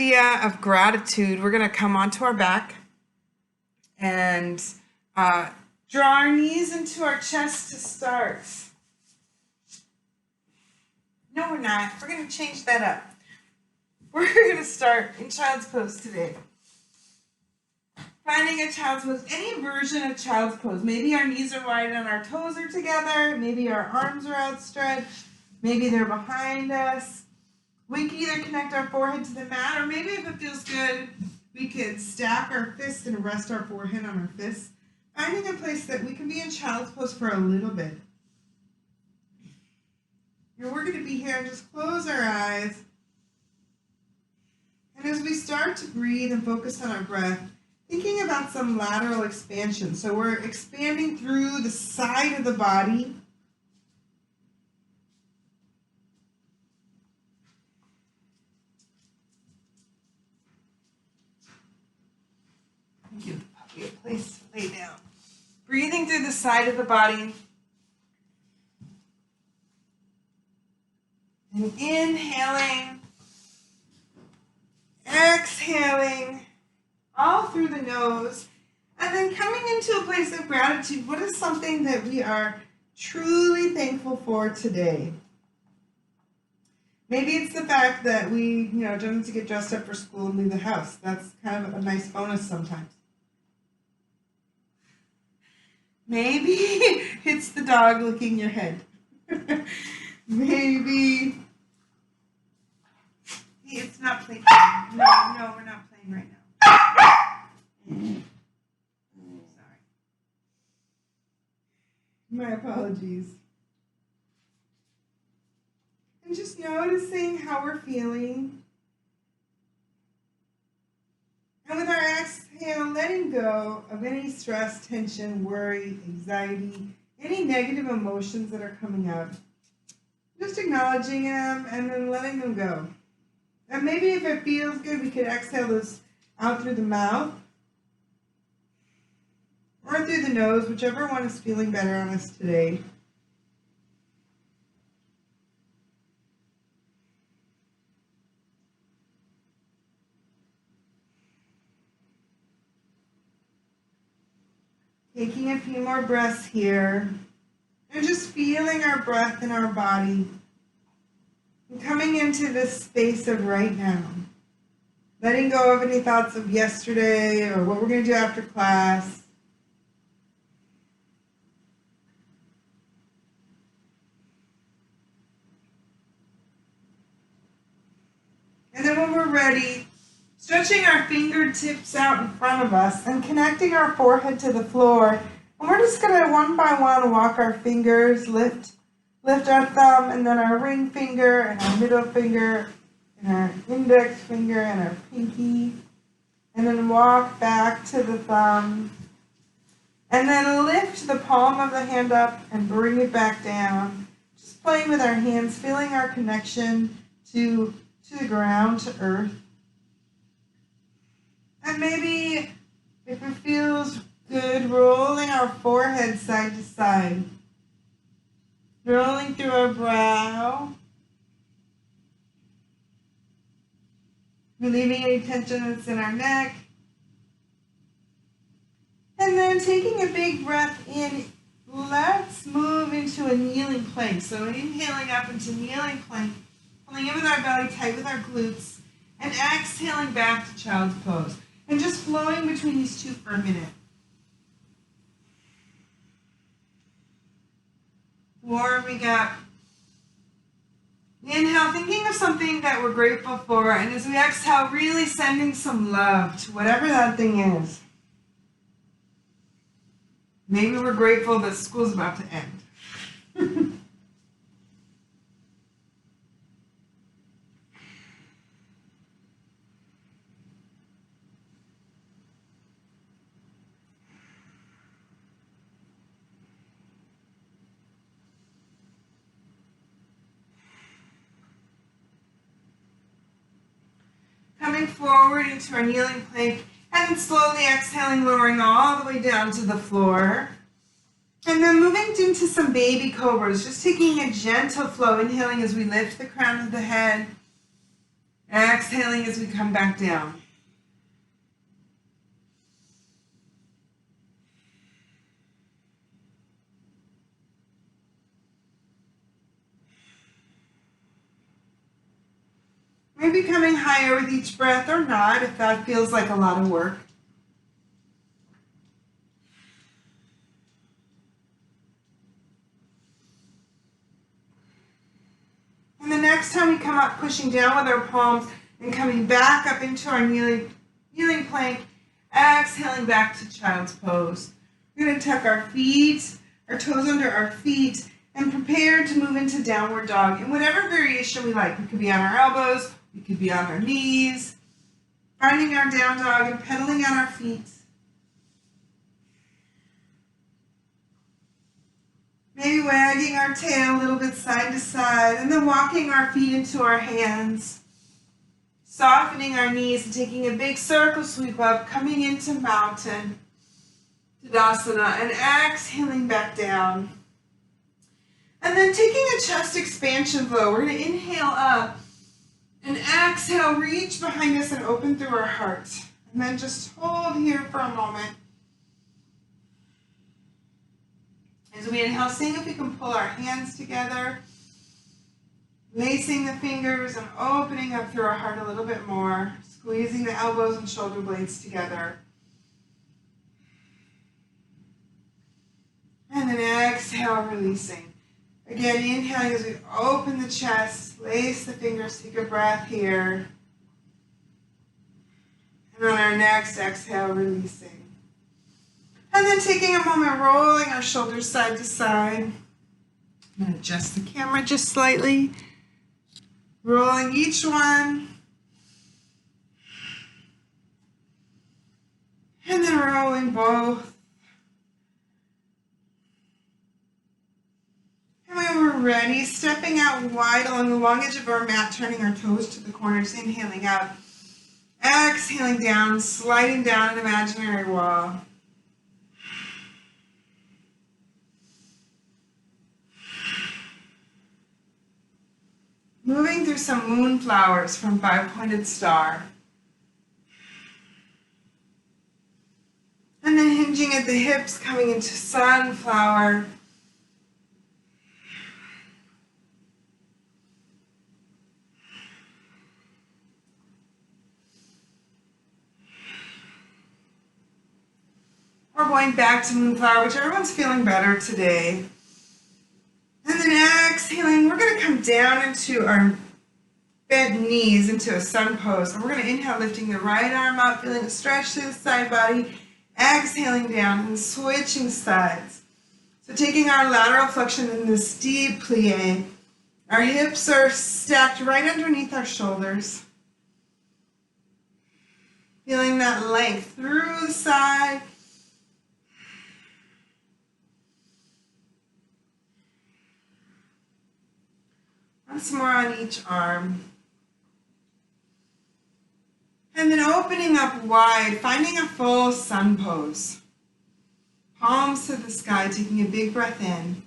Of gratitude, we're going to come onto our back and draw our knees into our chest to start. No, we're not. We're going to change that up. We're going to start in child's pose today. Finding a child's pose, any version of child's pose. Maybe our knees are wide and our toes are together. Maybe our arms are outstretched. Maybe they're behind us. We can either connect our forehead to the mat, or maybe if it feels good, we could stack our fists and rest our forehead on our fists, finding a place that we can be in child's pose for a little bit. And we're going to be here and just close our eyes. And as we start to breathe and focus on our breath, thinking about some lateral expansion. So we're expanding through the side of the body. Give the puppy a place to lay down. Breathing through the side of the body. And inhaling, exhaling, all through the nose. And then coming into a place of gratitude. What is something that we are truly thankful for today? Maybe it's the fact that we, don't have to get dressed up for school and leave the house. That's kind of a nice bonus sometimes. Maybe it's the dog licking your head. Maybe it's not playing. No, we're not playing right now. Sorry. My apologies. And just noticing how we're feeling. And with our exhale, letting go of any stress, tension, worry, anxiety, any negative emotions that are coming up. Just acknowledging them and then letting them go. And maybe if it feels good, we could exhale those out through the mouth or through the nose, whichever one is feeling better on us today. Taking a few more breaths here, and just feeling our breath in our body, and coming into this space of right now. Letting go of any thoughts of yesterday or what we're going to do after class. And then when we're ready, stretching our fingertips out in front of us and connecting our forehead to the floor. And we're just going to one by one walk our fingers, lift our thumb and then our ring finger and our middle finger and our index finger and our pinky. And then walk back to the thumb. And then lift the palm of the hand up and bring it back down. Just playing with our hands, feeling our connection to the ground, to earth. And maybe, if it feels good, rolling our forehead side to side. Rolling through our brow. Relieving any tension that's in our neck. And then taking a big breath in, let's move into a kneeling plank. So inhaling up into kneeling plank, pulling in with our belly tight with our glutes, and exhaling back to child's pose. And just flowing between these two for a minute. Warming up. Inhale, thinking of something that we're grateful for. And as we exhale, really sending some love to whatever that thing is. Maybe we're grateful that school's about to end. Coming forward into our kneeling plank, and then slowly exhaling, lowering all the way down to the floor. And then moving into some baby cobras, just taking a gentle flow, inhaling as we lift the crown of the head, Exhaling as we come back down. Maybe coming higher with each breath or not, if that feels like a lot of work. And the next time we come up, pushing down with our palms and coming back up into our kneeling plank, exhaling back to child's pose. We're going to tuck our feet, our toes under our feet, and prepare to move into downward dog in whatever variation we like. We could be on our elbows, we could be on our knees, finding our down dog and pedaling on our feet. Maybe wagging our tail a little bit side to side, and then walking our feet into our hands. Softening our knees and taking a big circle sweep up, coming into mountain, Tadasana, and exhaling back down. And then taking a chest expansion flow, we're going to inhale up and exhale, reach behind us and open through our heart. And then just hold here for a moment. As we inhale, seeing if we can pull our hands together, lacing the fingers and opening up through our heart a little bit more, squeezing the elbows and shoulder blades together. And then exhale, releasing. Again, inhaling as we open the chest, lace the fingers, take a breath here. And on our next exhale, releasing. And then taking a moment, rolling our shoulders side to side. I'm going to adjust the camera just slightly. Rolling each one. And then rolling both. And when we're ready, stepping out wide along the long edge of our mat, turning our toes to the corners, inhaling up. Exhaling down, sliding down an imaginary wall. Moving through some moonflowers from Five-Pointed Star. And then hinging at the hips, coming into sunflower. We're going back to moonflower, which everyone's feeling better today. And then exhaling, we're going to come down into our bent knees into a sun pose. And we're going to inhale, lifting the right arm up, feeling a stretch through the side body. Exhaling down and switching sides. So taking our lateral flexion in this deep plie. Our hips are stacked right underneath our shoulders. Feeling that length through the side. Once more on each arm. And then opening up wide, finding a full sun pose. Palms to the sky, taking a big breath in.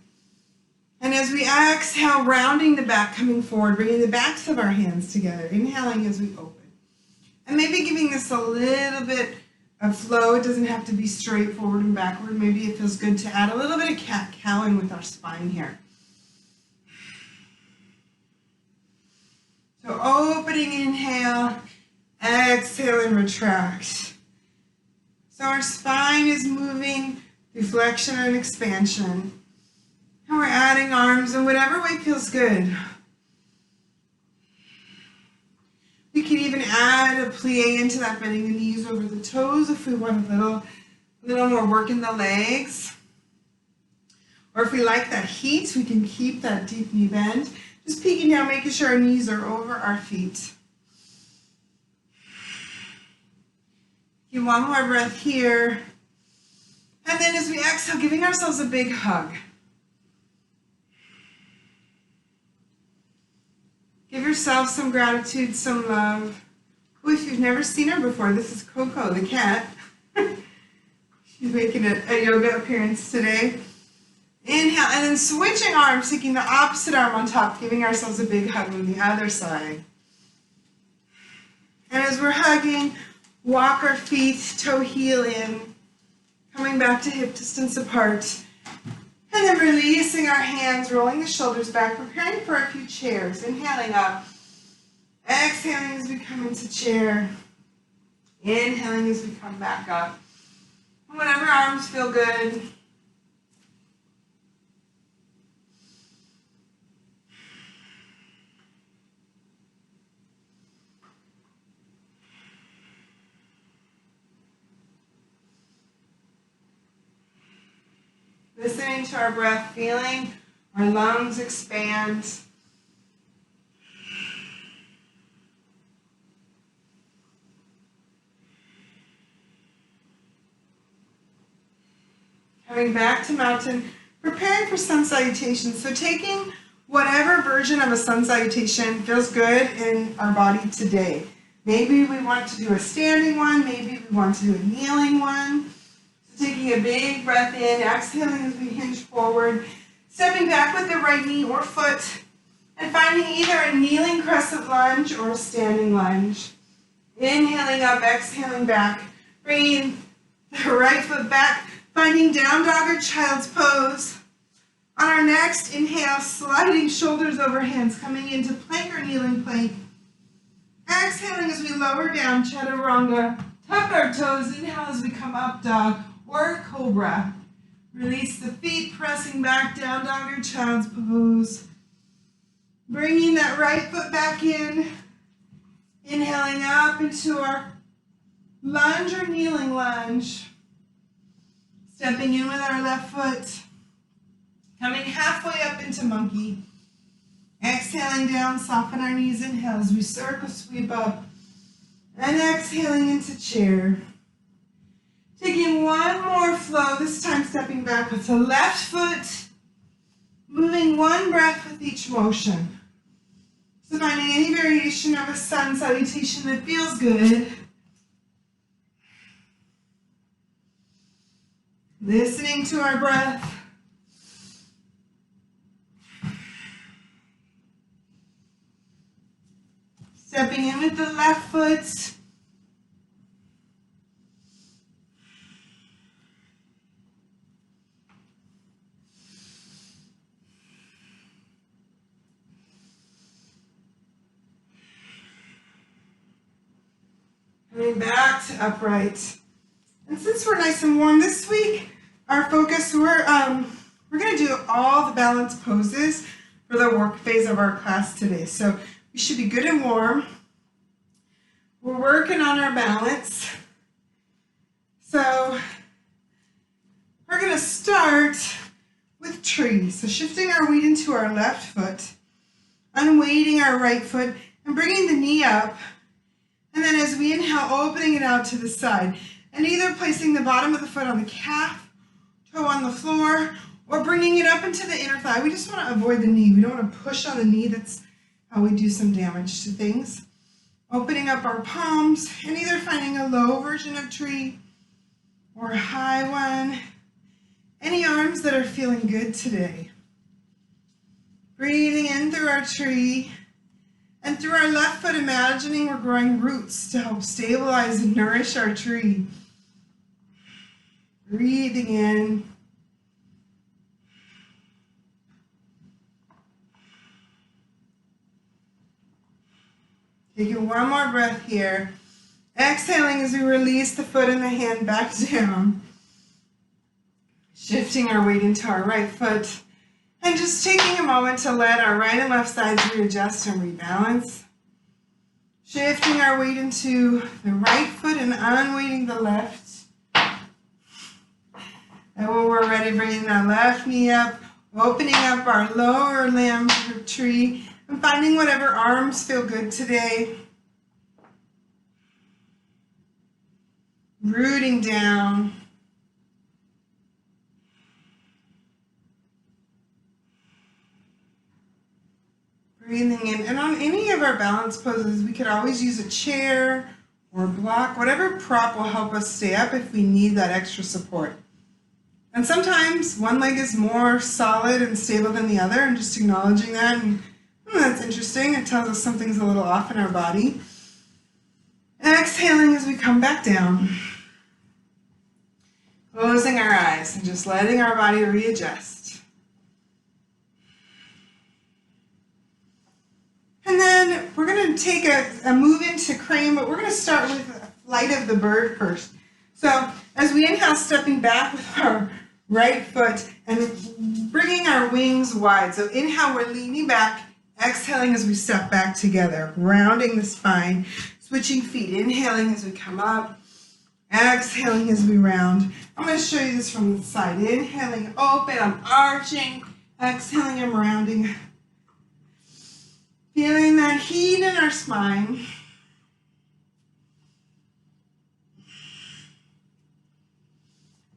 And as we exhale, rounding the back, coming forward, bringing the backs of our hands together, inhaling as we open. And maybe giving this a little bit of flow. It doesn't have to be straight forward and backward. Maybe it feels good to add a little bit of cat-cowing with our spine here. So opening inhale, exhale and retract. So our spine is moving through flexion and expansion. And we're adding arms in whatever way feels good. We can even add a plie into that, bending the knees over the toes if we want a little more work in the legs. Or if we like that heat, we can keep that deep knee bend. Just peeking down, making sure our knees are over our feet. Give one more breath here. And then as we exhale, giving ourselves a big hug. Give yourself some gratitude, some love. Oh, if you've never seen her before, this is Coco, the cat. She's making a yoga appearance today. Inhale, and then switching arms, taking the opposite arm on top, giving ourselves a big hug on the other side. And as we're hugging, walk our feet toe heel in, coming back to hip distance apart. And then releasing our hands, rolling the shoulders back, preparing for a few chairs. Inhaling up. Exhaling as we come into chair. Inhaling as we come back up. And whatever arms feel good. Listening to our breath, feeling our lungs expand. Coming back to mountain, preparing for sun salutation. So taking whatever version of a sun salutation feels good in our body today. Maybe we want to do a standing one, maybe we want to do a kneeling one. So taking a big breath in, exhaling as we hinge forward, stepping back with the right knee or foot, and finding either a kneeling crescent lunge or a standing lunge. Inhaling up, exhaling back, bringing the right foot back, finding down dog or child's pose. On our next inhale, sliding shoulders over hands, coming into plank or kneeling plank. Exhaling as we lower down, chaturanga. Tuck our toes, inhale as we come up dog or cobra. Release the feet, pressing back down dog or child's pose. Bringing that right foot back in. Inhaling up into our lunge or kneeling lunge. Stepping in with our left foot. Coming halfway up into monkey. Exhaling down, soften our knees, inhale as we circle sweep up. And exhaling into chair. Taking one more flow, this time stepping back with the left foot. Moving one breath with each motion. So finding any variation of a sun salutation that feels good. Listening to our breath. Stepping in with the left foot. Coming back to upright. And since we're nice and warm this week, our focus, we're going to do all the balance poses for the work phase of our class today. So we should be good and warm. We're working on our balance. So we're going to start with tree. So shifting our weight into our left foot, unweighting our right foot, and bringing the knee up. And then as we inhale, opening it out to the side. And either placing the bottom of the foot on the calf, toe on the floor, or bringing it up into the inner thigh. We just want to avoid the knee. We don't want to push on the knee. That's how we do some damage to things. Opening up our palms and either finding a low version of tree or a high one. Any arms that are feeling good today. Breathing in through our tree. And through our left foot, imagining we're growing roots to help stabilize and nourish our tree. Breathing in. Taking one more breath here. Exhaling as we release the foot and the hand back down. Shifting our weight into our right foot. And just taking a moment to let our right and left sides readjust and rebalance. Shifting our weight into the right foot and unweighting the left. And when we're ready, bringing that left knee up, opening up our lower limb for tree, and finding whatever arms feel good today. Rooting down. Breathing in. And on any of our balance poses, we could always use a chair or a block, whatever prop will help us stay up if we need that extra support. And sometimes one leg is more solid and stable than the other, and just acknowledging that, and that's interesting. It tells us something's a little off in our body. Exhaling as we come back down. Closing our eyes and just letting our body readjust. And then we're going to take a move into crane, but we're going to start with flight of the bird first. So as we inhale, stepping back with our right foot and bringing our wings wide. So inhale, we're leaning back. Exhaling as we step back together, rounding the spine, switching feet. Inhaling as we come up. Exhaling as we round. I'm going to show you this from the side. Inhaling, open, I'm arching. Exhaling, I'm rounding. Feeling that heat in our spine.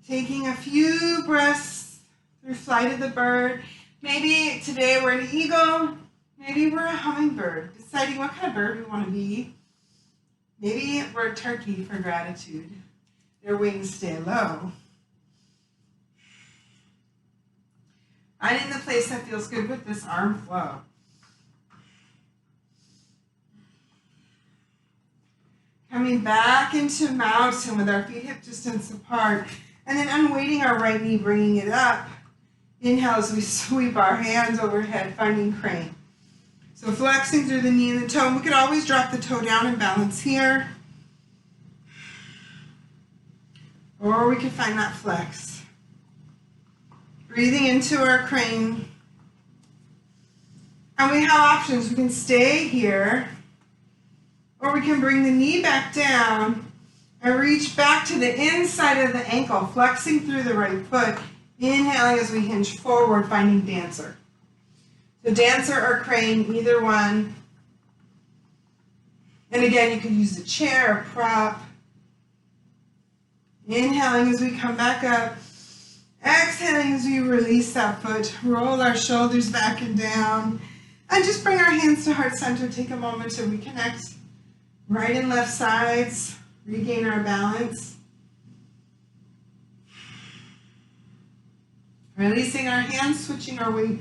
Taking a few breaths through flight of the bird. Maybe today we're an eagle. Maybe we're a hummingbird. Deciding what kind of bird we want to be. Maybe we're a turkey for gratitude. Their wings stay low. Finding the place that feels good with this arm flow. Coming back into mountain with our feet hip distance apart. And then unweighting our right knee, bringing it up. Inhale as we sweep our hands overhead, finding crane. So flexing through the knee and the toe. We could always drop the toe down and balance here. Or we could find that flex. Breathing into our crane. And we have options. We can stay here. Or we can bring the knee back down and reach back to the inside of the ankle, flexing through the right foot. Inhaling as we hinge forward, finding dancer. So dancer or crane, either one. And again, you could use a chair or prop. Inhaling as we come back up. Exhaling as we release that foot. Roll our shoulders back and down. And just bring our hands to heart center. Take a moment to reconnect. Right and left sides. Regain our balance. Releasing our hands, switching our weight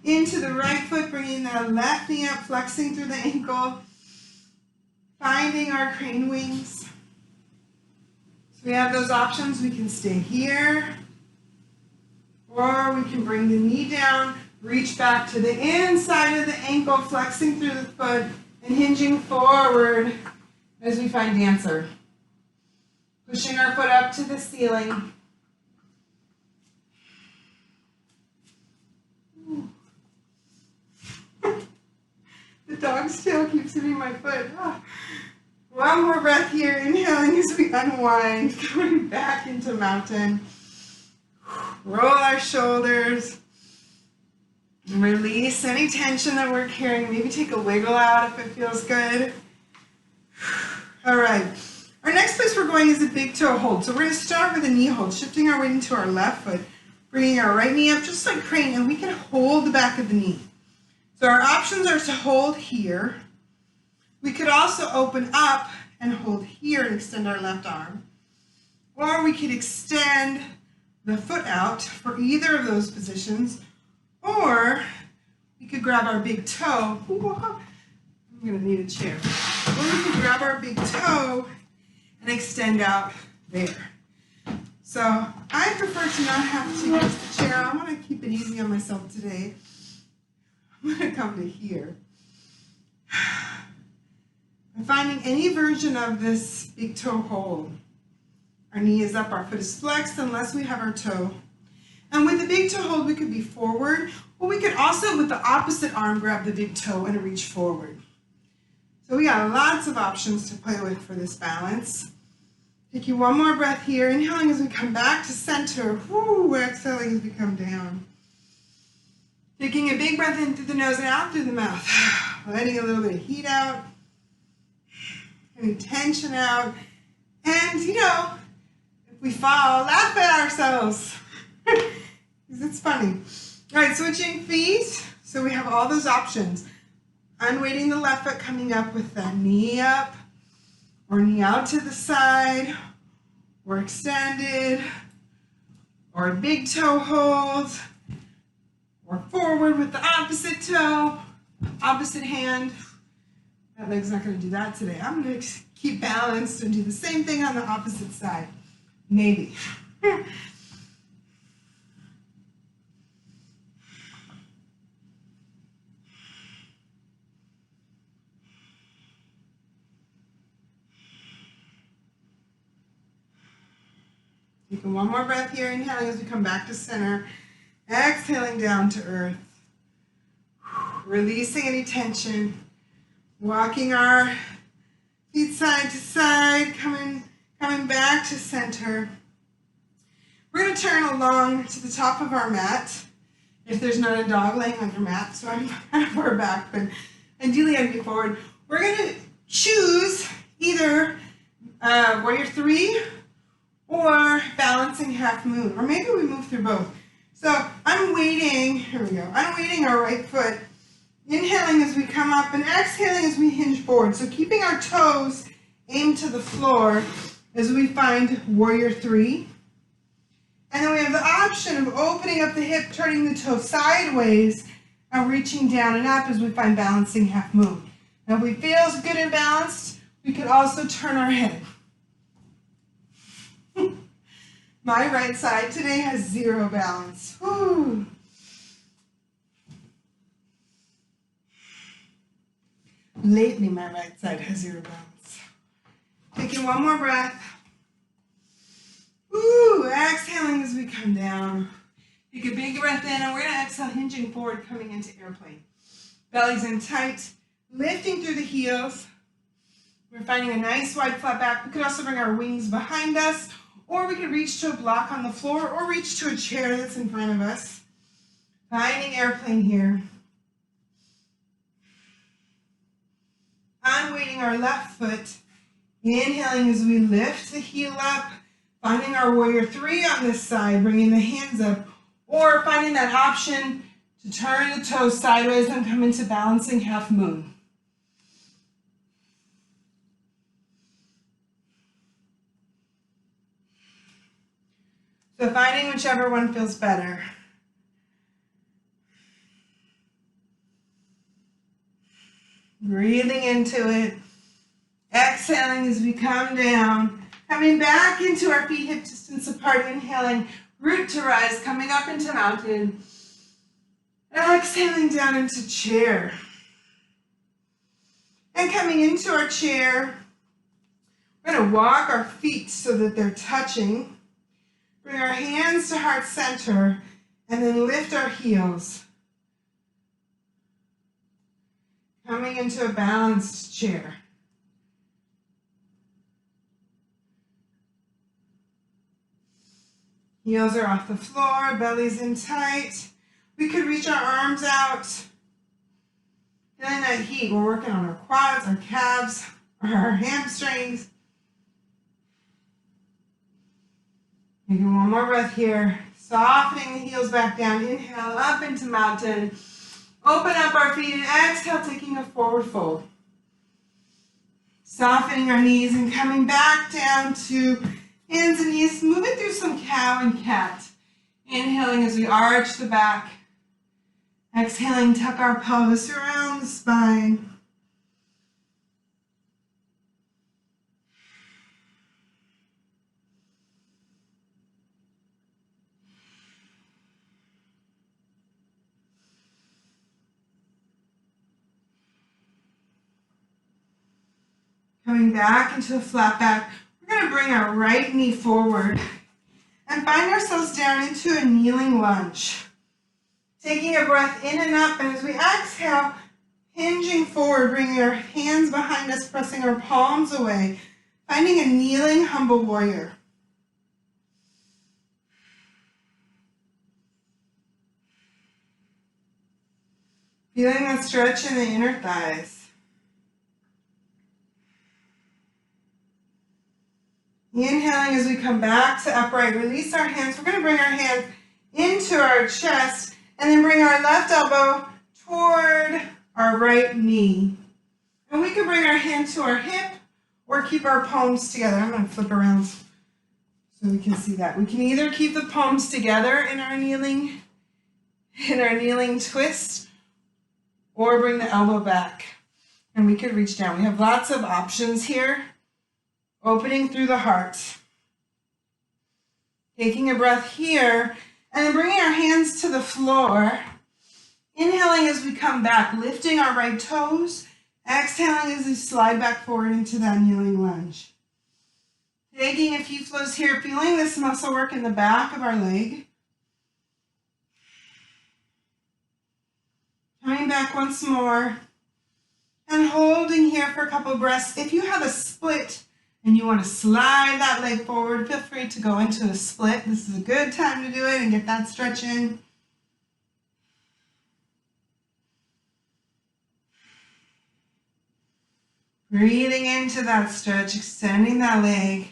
into the right foot, bringing the left knee up, flexing through the ankle, finding our crane wings. So we have those options. We can stay here, or we can bring the knee down, reach back to the inside of the ankle, flexing through the foot, and hinging forward as we find dancer. Pushing our foot up to the ceiling. The dog's tail keeps hitting my foot. Oh. One more breath here. Inhaling as we unwind. Coming back into mountain. Roll our shoulders. Release any tension that we're carrying. Maybe take a wiggle out if it feels good. All right. Our next place we're going is a big toe hold. So we're going to start with a knee hold, shifting our weight into our left foot, bringing our right knee up just like crane, and we can hold the back of the knee. So our options are to hold here. We could also open up and hold here and extend our left arm. Or we could extend the foot out for either of those positions. Or we could grab our big toe. I'm going to need a chair. Or we could grab our big toe and extend out there. So I prefer to not have to use the chair. I want to keep it easy on myself today. I'm going to come to here. I'm finding any version of this big toe hold. Our knee is up, our foot is flexed unless we have our toe. And with the big toe hold, we could be forward, or we could also, with the opposite arm, grab the big toe and reach forward. So we got lots of options to play with for this balance. Taking one more breath here, inhaling as we come back to center. Woo, exhaling as we come down. Taking a big breath in through the nose and out through the mouth. Letting a little bit of heat out. Any tension out. And, if we fall, laugh at ourselves. Because it's funny. All right, switching feet. So we have all those options. Unweighting the left foot, coming up with that knee up. Or knee out to the side. Or extended. Or a big toe hold. Or forward with the opposite toe, opposite hand. That leg's not going to do that today. I'm going to keep balanced and do the same thing on the opposite side. Maybe. Taking one more breath here, inhaling as we come back to center. Exhaling down to earth. Releasing any tension. Walking our feet side to side, coming back to center. We're going to turn along to the top of our mat. If there's not a dog laying on your mat, so I'm kind of far back, but ideally I'd be forward. We're going to choose either warrior 3 or balancing half moon, or maybe we move through both. So I'm weighting, here we go, I'm weighting our right foot, inhaling as we come up and exhaling as we hinge forward. So keeping our toes aimed to the floor as we find warrior 3. And then we have the option of opening up the hip, turning the toe sideways, and reaching down and up as we find balancing half moon. Now if we feel good and balanced, we could also turn our head. My right side today has 0 balance. Whew. Lately, my right side has 0 balance. Taking one more breath. Woo, exhaling as we come down. Take a big breath in, and we're going to exhale, hinging forward, coming into airplane. Belly's in tight, lifting through the heels. We're finding a nice wide flat back. We could also bring our wings behind us, or we could reach to a block on the floor, or reach to a chair that's in front of us. Finding airplane here. Unweighting our left foot. Inhaling as we lift the heel up. Finding our warrior 3 on this side, bringing the hands up. Or finding that option to turn the toes sideways and come into balancing half moon. So finding whichever one feels better. Breathing into it. Exhaling as we come down. Coming back into our feet hip distance apart. Inhaling, root to rise, coming up into mountain. Exhaling down into chair. And coming into our chair, we're going to walk our feet so that they're touching. Bring our hands to heart center, and then lift our heels. Coming into a balanced chair. Heels are off the floor, belly's in tight. We could reach our arms out. Feeling that heat, we're working on our quads, our calves, our hamstrings. Taking one more breath here. Softening the heels back down. Inhale up into mountain. Open up our feet and exhale, taking a forward fold. Softening our knees and coming back down to hands and knees. Moving through some cow and cat. Inhaling as we arch the back. Exhaling, tuck our pelvis around the spine. Coming back into a flat back, we're going to bring our right knee forward and find ourselves down into a kneeling lunge. Taking a breath in and up, and as we exhale, hinging forward, bringing our hands behind us, pressing our palms away, finding a kneeling humble warrior. Feeling that stretch in the inner thighs. Inhaling as we come back to upright, release our hands. We're going to bring our hands into our chest and then bring our left elbow toward our right knee. And we can bring our hand to our hip or keep our palms together. I'm going to flip around so we can see that. We can either keep the palms together in our kneeling twist, or bring the elbow back. And we could reach down. We have lots of options here. opening through the heart. Taking a breath here, and then bringing our hands to the floor. Inhaling as we come back, lifting our right toes. Exhaling as we slide back forward into that kneeling lunge. Taking a few flows here, feeling this muscle work in the back of our leg. Coming back once more. And holding here for a couple of breaths. If you have a split and you want to slide that leg forward, feel free to go into a split. This is a good time to do it and get that stretch in. Breathing into that stretch, extending that leg.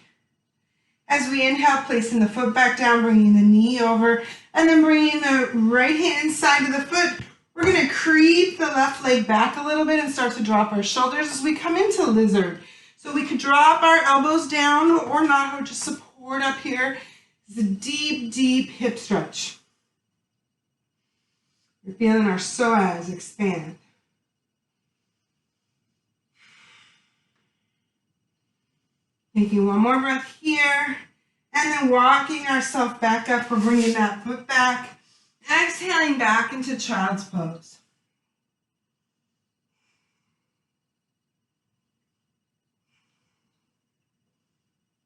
As we inhale, placing the foot back down, bringing the knee over, and then bringing the right hand side of the foot. We're going to creep the left leg back a little bit and start to drop our shoulders as we come into lizard. So we could drop our elbows down or not, or just support up here. It's a deep, deep hip stretch. You're feeling our psoas expand. Taking one more breath here, and then walking ourselves back up. We're bringing that foot back. Exhaling back into child's pose.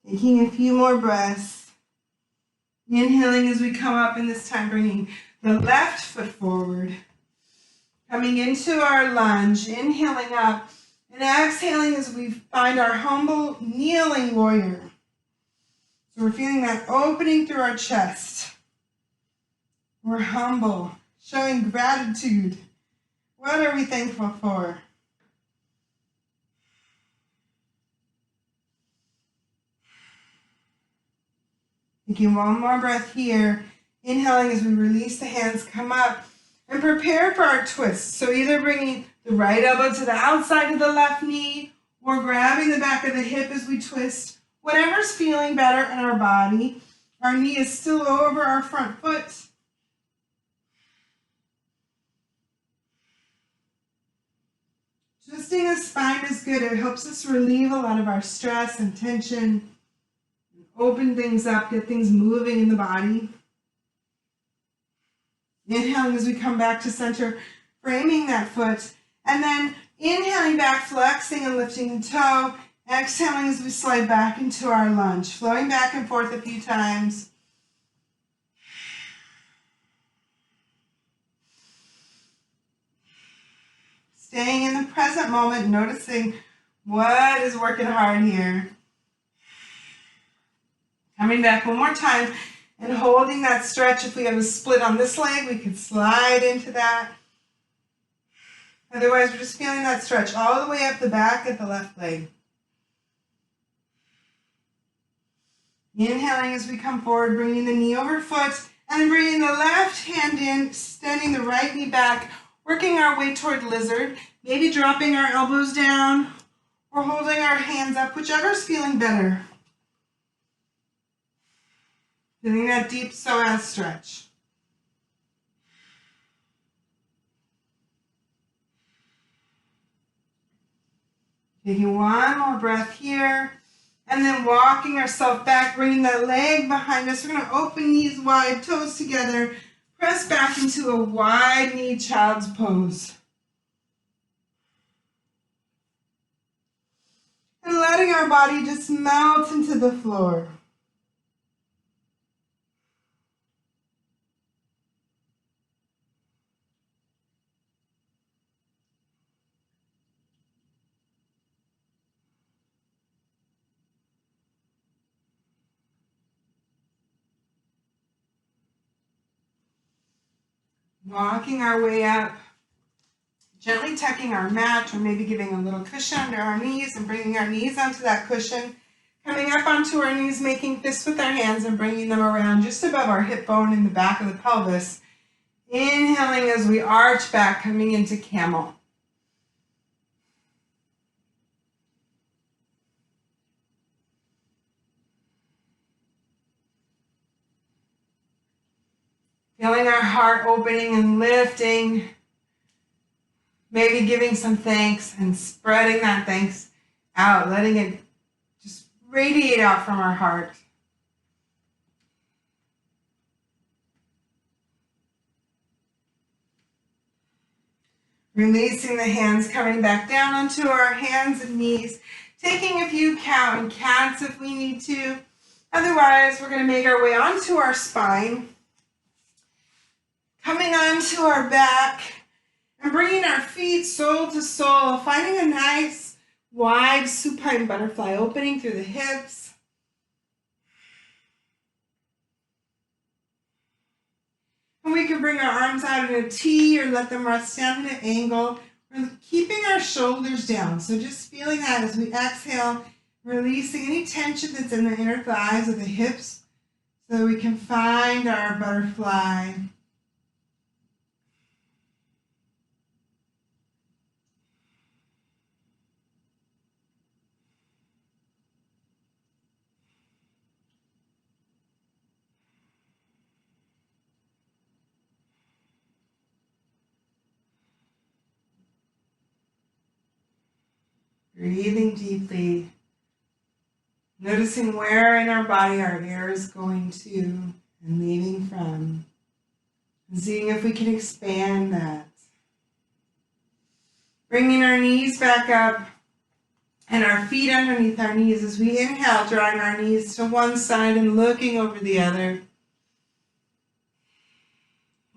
Taking a few more breaths. Inhaling as we come up, and this time bringing the left foot forward. Coming into our lunge, inhaling up, and exhaling as we find our humble kneeling warrior. So we're feeling that opening through our chest. We're humble, showing gratitude. What are we thankful for? Taking one more breath here. Inhaling as we release the hands, come up and prepare for our twist. So either bringing the right elbow to the outside of the left knee or grabbing the back of the hip as we twist. Whatever's feeling better in our body. Our knee is still over our front foot. Twisting the spine is good. It helps us relieve a lot of our stress and tension. Open things up, get things moving in the body. Inhaling as we come back to center, framing that foot. And then inhaling back, flexing and lifting the toe. Exhaling as we slide back into our lunge. Flowing back and forth a few times. Staying in the present moment, noticing what is working hard here. Coming back one more time and holding that stretch. If we have a split on this leg, we could slide into that. Otherwise, we're just feeling that stretch all the way up the back of the left leg. Inhaling as we come forward, bringing the knee over foot, and then bringing the left hand in, extending the right knee back, working our way toward lizard, maybe dropping our elbows down or holding our hands up, whichever's feeling better. Feeling that deep psoas stretch. Taking one more breath here, and then walking ourselves back, bringing that leg behind us. We're going to open knees wide, toes together, press back into a wide knee child's pose. And letting our body just melt into the floor. Walking our way up, gently tucking our mat or maybe giving a little cushion under our knees and bringing our knees onto that cushion. Coming up onto our knees, making fists with our hands and bringing them around just above our hip bone in the back of the pelvis. Inhaling as we arch back, coming into camel. Feeling our heart opening and lifting. Maybe giving some thanks and spreading that thanks out, letting it just radiate out from our heart. Releasing the hands, coming back down onto our hands and knees, taking a few counting cats if we need to. Otherwise, we're going to make our way onto our spine, coming onto our back, and bringing our feet sole to sole, finding a nice wide supine butterfly opening through the hips. And we can bring our arms out in a T or let them rest down in an angle. We're keeping our shoulders down. So just feeling that as we exhale, releasing any tension that's in the inner thighs or the hips so we can find our butterfly. Breathing deeply, noticing where in our body our air is going to and leaving from, and seeing if we can expand that. Bringing our knees back up and our feet underneath our knees as we inhale, drawing our knees to one side and looking over the other.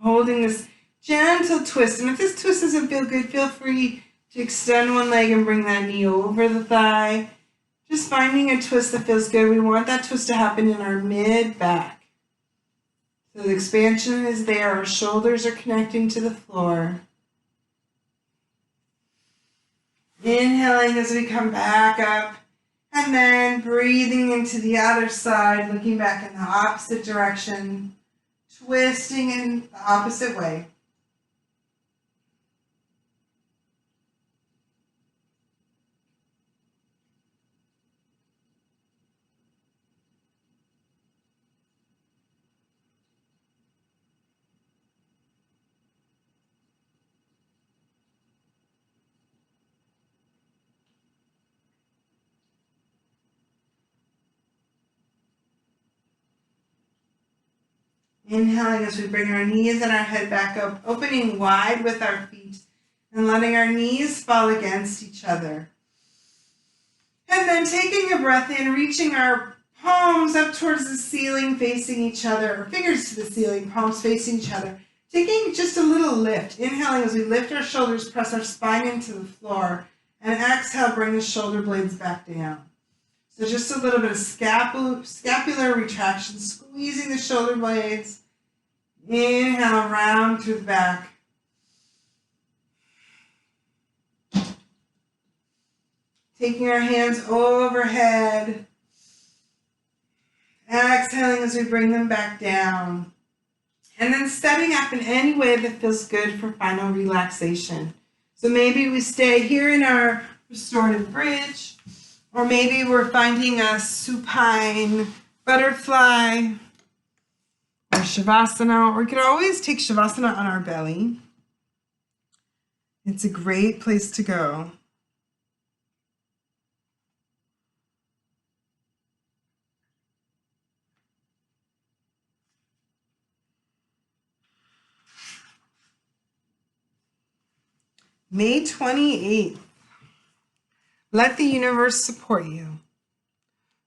Holding this gentle twist, and if this twist doesn't feel good, feel free to extend one leg and bring that knee over the thigh. Just finding a twist that feels good. We want that twist to happen in our mid-back. So the expansion is there. Our shoulders are connecting to the floor. Inhaling as we come back up. And then breathing into the other side, looking back in the opposite direction. Twisting in the opposite way. Inhaling as we bring our knees and our head back up, opening wide with our feet and letting our knees fall against each other. And then taking a breath in, reaching our palms up towards the ceiling facing each other, or fingers to the ceiling, palms facing each other. Taking just a little lift. Inhaling as we lift our shoulders, press our spine into the floor, and exhale, bring the shoulder blades back down. So just a little bit of scapular retraction, squeezing the shoulder blades. Inhale, round through the back. Taking our hands overhead. Exhaling as we bring them back down. And then stepping up in any way that feels good for final relaxation. So maybe we stay here in our restorative bridge. Or maybe we're finding a supine butterfly or Shavasana. Or we could always take Shavasana on our belly. It's a great place to go. May 28th. Let the universe support you.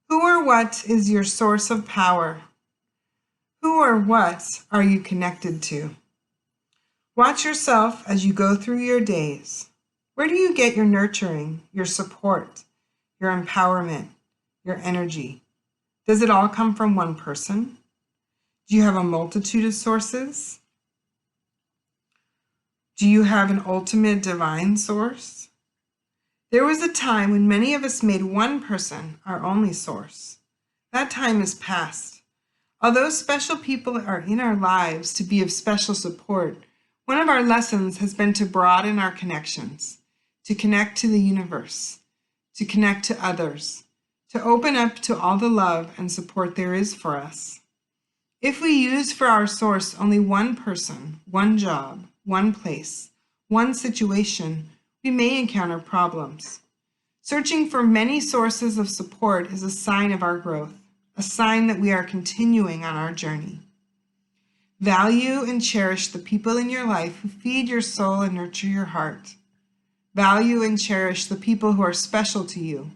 Who or what is your source of power? Who or what are you connected to? Watch yourself as you go through your days. Where do you get your nurturing, your support, your empowerment, your energy? Does it all come from one person? Do you have a multitude of sources? Do you have an ultimate divine source? There was a time when many of us made one person our only source. That time is past. Although special people are in our lives to be of special support, one of our lessons has been to broaden our connections, to connect to the universe, to connect to others, to open up to all the love and support there is for us. If we use for our source only one person, one job, one place, one situation, we may encounter problems. Searching for many sources of support is a sign of our growth, a sign that we are continuing on our journey. Value and cherish the people in your life who feed your soul and nurture your heart. Value and cherish the people who are special to you,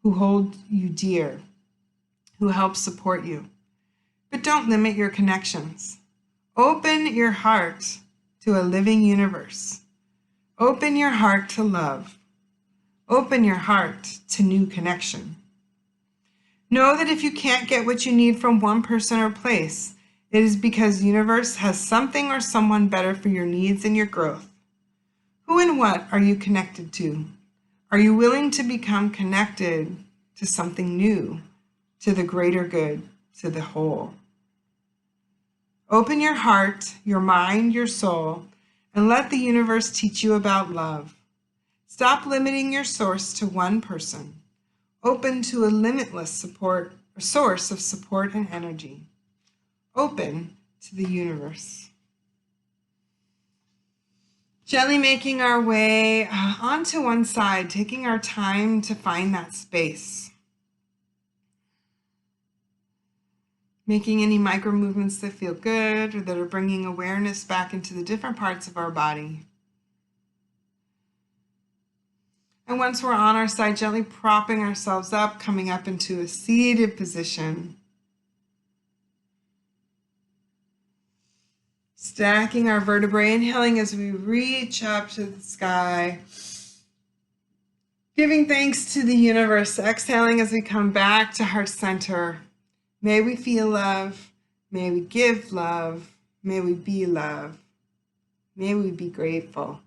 who hold you dear, who help support you. But don't limit your connections. Open your heart to a living universe. Open your heart to love. Open your heart to new connection. Know that if you can't get what you need from one person or place, it is because the universe has something or someone better for your needs and your growth. Who and what are you connected to? Are you willing to become connected to something new, to the greater good, to the whole? Open your heart, your mind, your soul, and let the universe teach you about love. Stop limiting your source to one person. Open to a limitless source of support and energy. Open to the universe. Gently making our way onto one side, taking our time to find that space. Making any micro movements that feel good or that are bringing awareness back into the different parts of our body. And once we're on our side, gently propping ourselves up, coming up into a seated position. Stacking our vertebrae, inhaling as we reach up to the sky. Giving thanks to the universe, exhaling as we come back to heart center. May we feel love. May we give love. May we be love. May we be grateful.